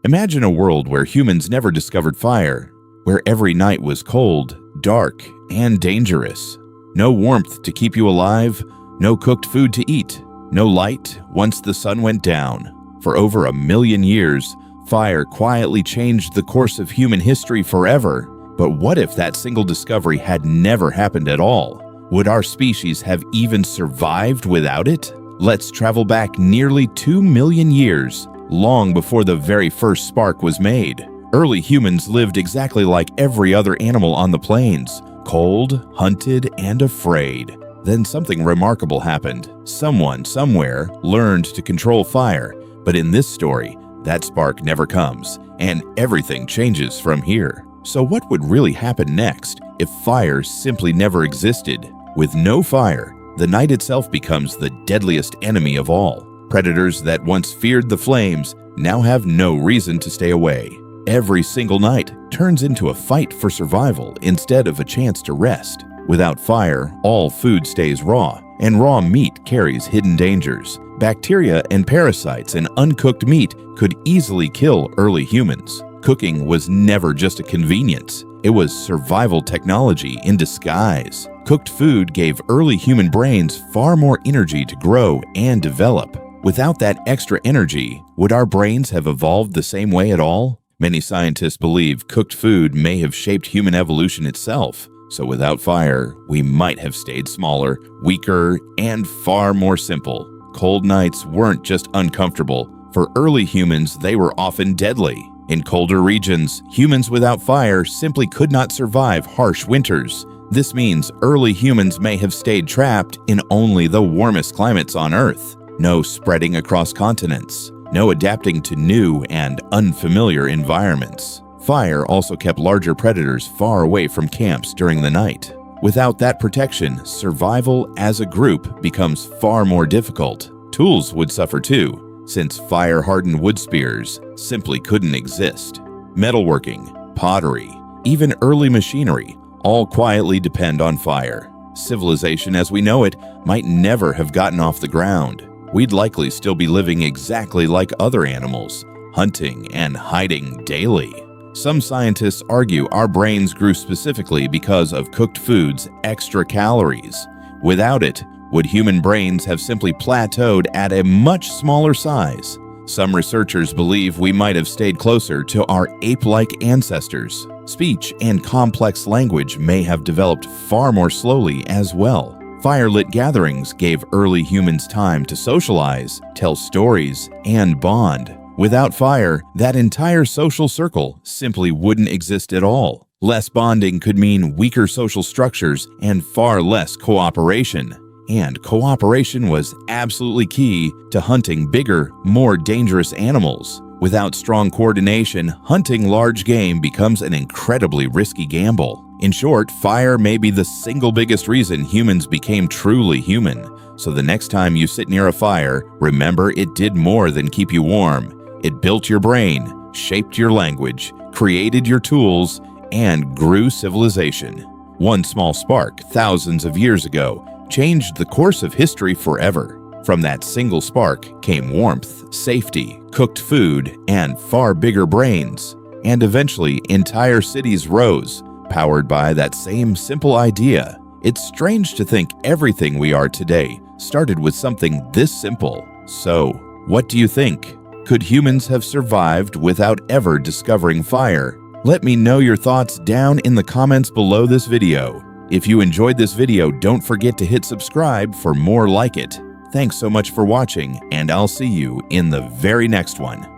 Imagine a world where humans never discovered fire, where every night was cold, dark, and dangerous. No warmth to keep you alive, no cooked food to eat, no light once the sun went down. For over 1 million years, fire quietly changed the course of human history forever. But what if that single discovery had never happened at all? Would our species have even survived without it? Let's travel back nearly 2 million years, long before the very first spark was made. Early humans lived exactly like every other animal on the plains, cold, hunted, and afraid. Then something remarkable happened. Someone, somewhere, learned to control fire. But in this story, that spark never comes, and everything changes from here. So what would really happen next if fire simply never existed? With no fire, the night itself becomes the deadliest enemy of all. Predators that once feared the flames now have no reason to stay away. Every single night turns into a fight for survival instead of a chance to rest. Without fire, all food stays raw, and raw meat carries hidden dangers. Bacteria and parasites and uncooked meat could easily kill early humans. Cooking was never just a convenience. It was survival technology in disguise. Cooked food gave early human brains far more energy to grow and develop. Without that extra energy, would our brains have evolved the same way at all? Many scientists believe cooked food may have shaped human evolution itself. So without fire, we might have stayed smaller, weaker, and far more simple. Cold nights weren't just uncomfortable. For early humans, they were often deadly. In colder regions, humans without fire simply could not survive harsh winters. This means early humans may have stayed trapped in only the warmest climates on Earth. No spreading across continents. No adapting to new and unfamiliar environments. Fire also kept larger predators far away from camps during the night. Without that protection, survival as a group becomes far more difficult. Tools would suffer too, since fire-hardened wood spears simply couldn't exist. Metalworking, pottery, even early machinery all quietly depend on fire. Civilization as we know it might never have gotten off the ground. We'd likely still be living exactly like other animals, hunting and hiding daily. Some scientists argue our brains grew specifically because of cooked food's extra calories. Without it, would human brains have simply plateaued at a much smaller size? Some researchers believe we might have stayed closer to our ape-like ancestors. Speech and complex language may have developed far more slowly as well. Fire-lit gatherings gave early humans time to socialize, tell stories, and bond. Without fire, that entire social circle simply wouldn't exist at all. Less bonding could mean weaker social structures and far less cooperation. And cooperation was absolutely key to hunting bigger, more dangerous animals. Without strong coordination, hunting large game becomes an incredibly risky gamble. In short, fire may be the single biggest reason humans became truly human. So the next time you sit near a fire, remember it did more than keep you warm. It built your brain, shaped your language, created your tools, and grew civilization. One small spark thousands of years ago changed the course of history forever. From that single spark came warmth, safety, cooked food, and far bigger brains. And eventually, entire cities rose, powered by that same simple idea. It's strange to think everything we are today started with something this simple. So, what do you think? Could humans have survived without ever discovering fire? Let me know your thoughts down in the comments below this video. If you enjoyed this video, don't forget to hit subscribe for more like it. Thanks so much for watching, and I'll see you in the very next one.